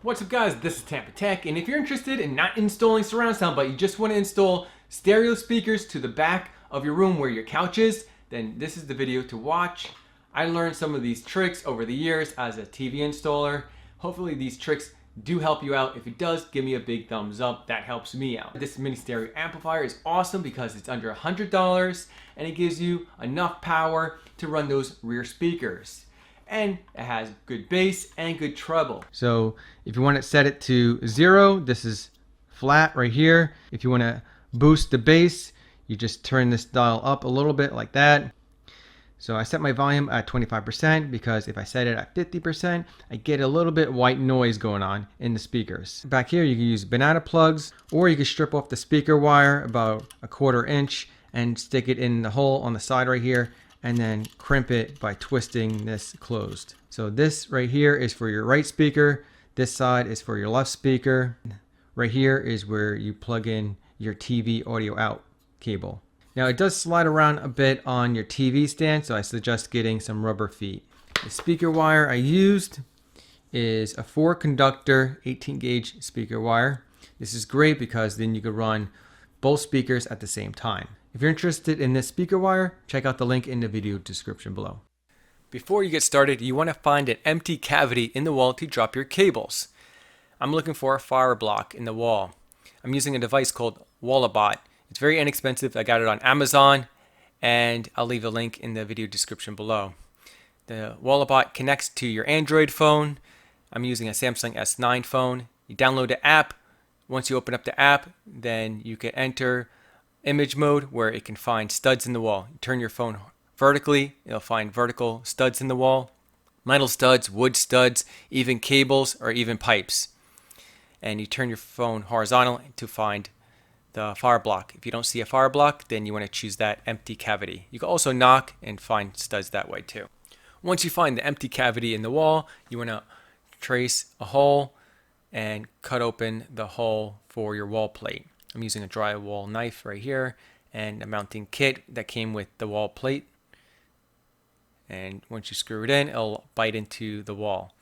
What's up guys, this is Tampatec, and if you're interested in not installing surround sound but you just want to install stereo speakers to the back of your room where your couch is, then this is the video to watch. I learned some of these tricks over the years as a TV installer. Hopefully these tricks do help you out. If it does, give me a big thumbs up. That helps me out. This mini stereo amplifier is awesome because it's under $100 and it gives you enough power to run those rear speakers. And it has good bass and good treble. So if you want to set it to 0, this is flat right here. If you want to boost the bass, you just turn this dial up a little bit like that. So I set my volume at 25% because if I set it at 50%, I get a little bit white noise going on in the speakers. Back here you can use banana plugs, or you can strip off the speaker wire about a 1/4 inch and stick it in the hole on the side right here, and then crimp it by twisting this closed. So this right here is for your right speaker, this side is for your left speaker. Right here is where you plug in your TV audio out cable. Now it does slide around a bit on your TV stand, so I suggest getting some rubber feet. The speaker wire I used is a 4-conductor 18 gauge speaker wire. This is great because then you can run both speakers at the same time. If you're interested in this speaker wire, check out the link in the video description below. Before you get started, you want to find an empty cavity in the wall to drop your cables. I'm looking for a fire block in the wall. I'm using a device called Walabot. It's very inexpensive. I got it on Amazon, and I'll leave a link in the video description below. The Walabot connects to your Android phone. I'm using a Samsung S9 phone. You download the app. Once you open up the app, then you can enter image mode where it can find studs in the wall. You turn your phone vertically, it'll find vertical studs in the wall, metal studs, wood studs, even cables or even pipes. And you turn your phone horizontal to find the fire block. If you don't see a fire block, then you want to choose that empty cavity. You can also knock and find studs that way too. Once you find the empty cavity in the wall, you want to trace a hole and cut open the hole for your wall plate. I'm using a drywall knife right here and a mounting kit that came with the wall plate. And once you screw it in, it'll bite into the wall.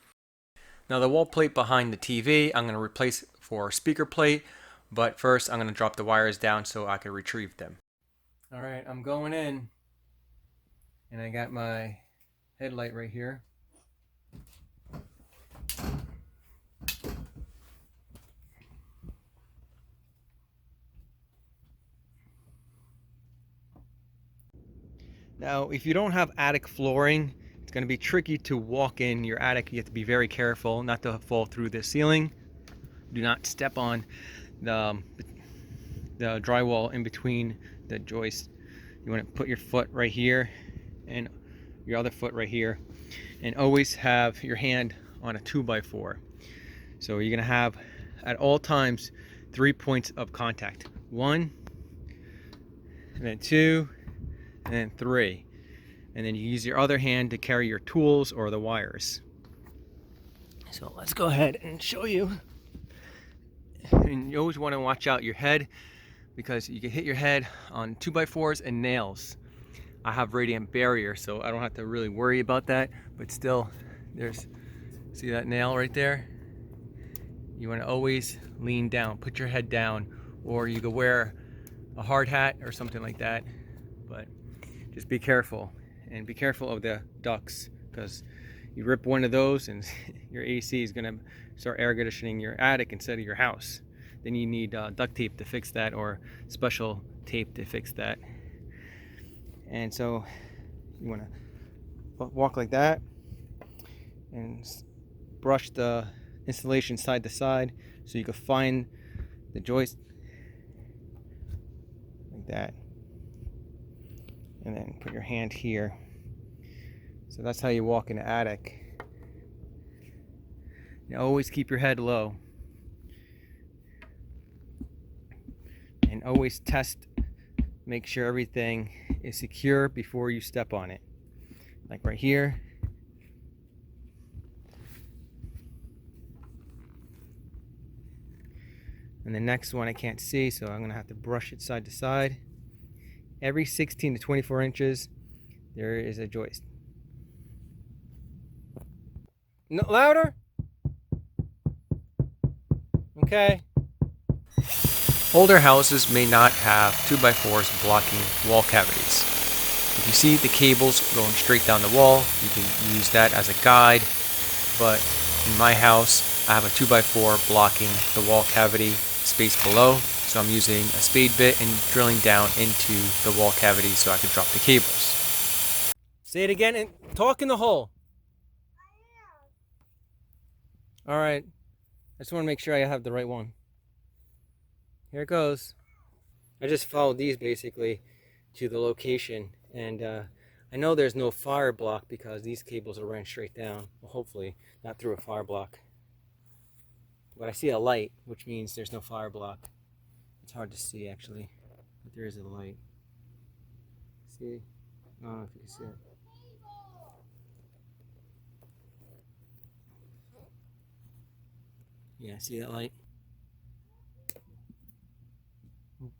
Now the wall plate behind the TV, I'm going to replace for a speaker plate, but first I'm going to drop the wires down so I can retrieve them. Alright, I'm going in, and I got my headlight right here. Now, if you don't have attic flooring, it's going to be tricky to walk in your attic. You have to be very careful not to fall through the ceiling. Do not step on the drywall in between the joists. You want to put your foot right here and your other foot right here, and always have your hand on a 2x4. So you're going to have at all times 3 points of contact. 1, and then 2, and then 3, and then you use your other hand to carry your tools or the wires. So let's go ahead and show you. And you always want to watch out your head, because you can hit your head on 2x4s and nails. I have radiant barrier, so I don't have to really worry about that, but still, see that nail right there? You want to always lean down, put your head down, or you could wear a hard hat or something like that, but just be careful, and be careful of the ducts, because you rip one of those and your AC is going to start air conditioning your attic instead of your house. Then you need duct tape to fix that, or special tape to fix that. And so you want to walk like that and brush the installation side to side so you can find the joist like that. And then put your hand here. So that's how you walk in the attic. You always keep your head low. And always test, make sure everything is secure before you step on it. Like right here. And the next one I can't see, so I'm going to have to brush it side to side. Every 16 to 24 inches, there is a joist. No, louder. Okay. Older houses may not have 2x4s blocking wall cavities. If you see the cables going straight down the wall, you can use that as a guide, but in my house I have a 2x4 blocking the wall cavity space below, so I'm using a spade bit and drilling down into the wall cavity so I can drop the cables. Say it again and talk in the hole. Alright, I just want to make sure I have the right one. Here it goes. I just followed these basically to the location, and I know there's no fire block because these cables are ran straight down. Well, hopefully not through a fire block. But I see a light, which means there's no fire block. It's hard to see actually, but there is a light. See? I don't know if you can see it. Yeah, see that light?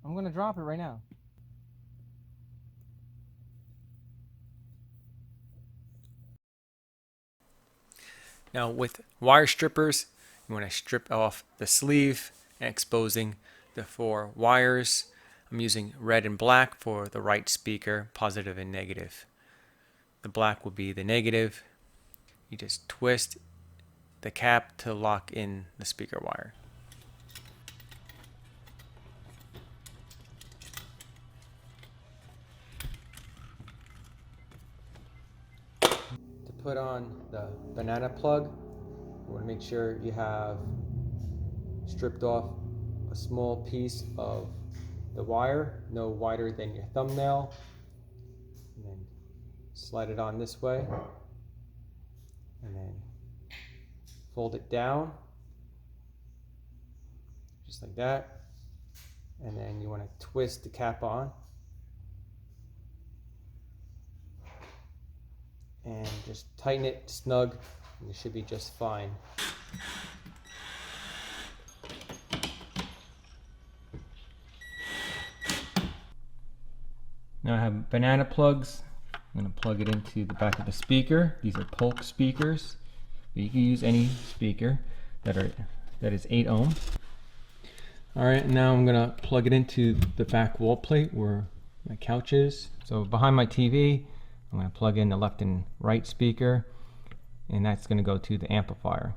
I'm gonna drop it right now. Now with wire strippers, you want to strip off the sleeve and exposing the 4 wires. I'm using red and black for the right speaker, positive and negative. The black will be the negative. You just twist the cap to lock in the speaker wire. To put on the banana plug, you want to make sure you have stripped off a small piece of the wire, no wider than your thumbnail, and then slide it on this way, and then fold it down just like that, and then you want to twist the cap on and just tighten it snug, and it should be just fine. Now I have banana plugs. I'm going to plug it into the back of the speaker. These are Polk speakers. But you can use any speaker that is 8 ohm. Alright, now I'm going to plug it into the back wall plate where my couch is. So behind my TV, I'm going to plug in the left and right speaker, and that's going to go to the amplifier.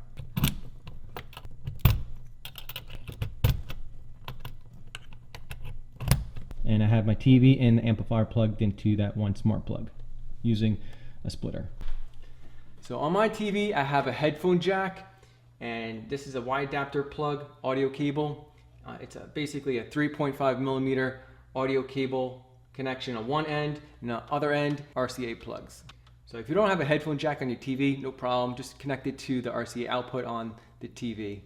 And I have my TV and the amplifier plugged into that one smart plug using a splitter. So on my TV I have a headphone jack, and this is a Y adapter plug audio cable. It's basically a 3.5 millimeter audio cable connection on one end, and the other end RCA plugs. So if you don't have a headphone jack on your TV, no problem, just connect it to the RCA output on the TV.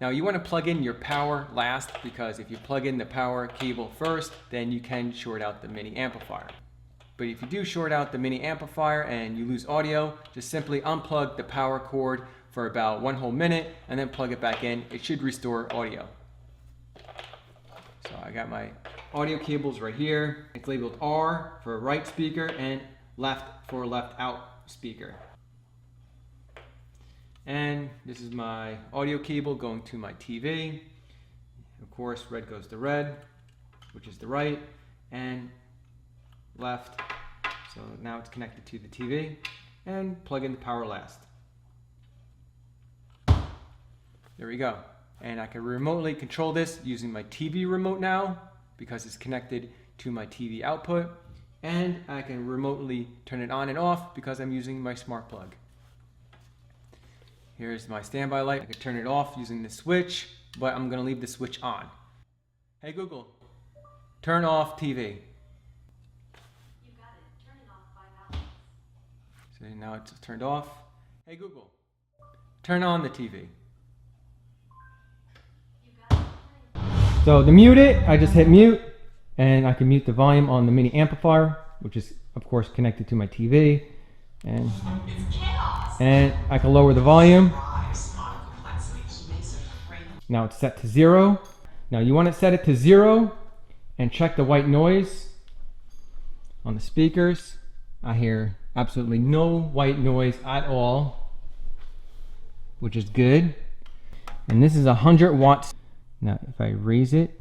Now you want to plug in your power last, because if you plug in the power cable first, then you can short out the mini amplifier. But if you do short out the mini amplifier and you lose audio, just simply unplug the power cord for about 1 whole minute and then plug it back in. It should restore audio. So I got my audio cables right here. It's labeled R for right speaker and left for left out speaker. And this is my audio cable going to my TV. Of course, red goes to red, which is the right, and left. So now it's connected to the TV, and plug in the power last. There we go. And I can remotely control this using my TV remote now, because it's connected to my TV output. And I can remotely turn it on and off because I'm using my smart plug. Here's my standby light. I can turn it off using the switch, but I'm gonna leave the switch on. Hey Google, turn off TV. You got it. Turn it off 5 hours. So now it's turned off. Hey Google, turn on the TV. You got it. So to mute it, I just hit mute, and I can mute the volume on the mini amplifier, which is of course connected to my TV. And I can lower the volume. Now it's set to 0. Now you want to set it to 0 and check the white noise on the speakers. I hear absolutely no white noise at all. which is good. And this is 100 watts. Now, if I raise it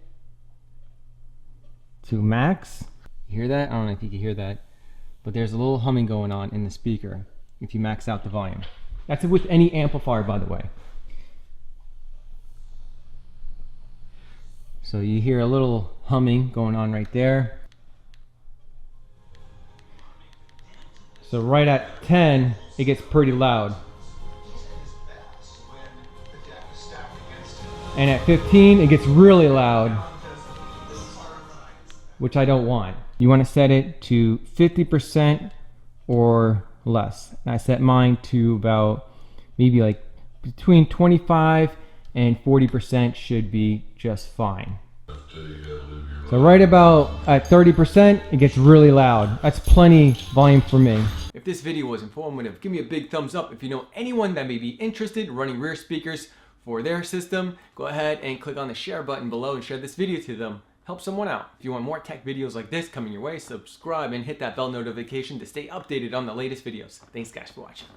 to max, you hear that? I don't know if you can hear that, but there's a little humming going on in the speaker if you max out the volume. That's with any amplifier, by the way. So you hear a little humming going on right there. So right at 10, it gets pretty loud. And at 15, it gets really loud, which I don't want. You want to set it to 50% or less. And I set mine to about maybe like between 25 and 40% should be just fine. So right about at 30%, it gets really loud. That's plenty volume for me. If this video was informative, give me a big thumbs up. If you know anyone that may be interested in running rear speakers for their system, go ahead and click on the share button below and share this video to them. Help someone out. If you want more tech videos like this coming your way, subscribe and hit that bell notification to stay updated on the latest videos. Thanks guys for watching.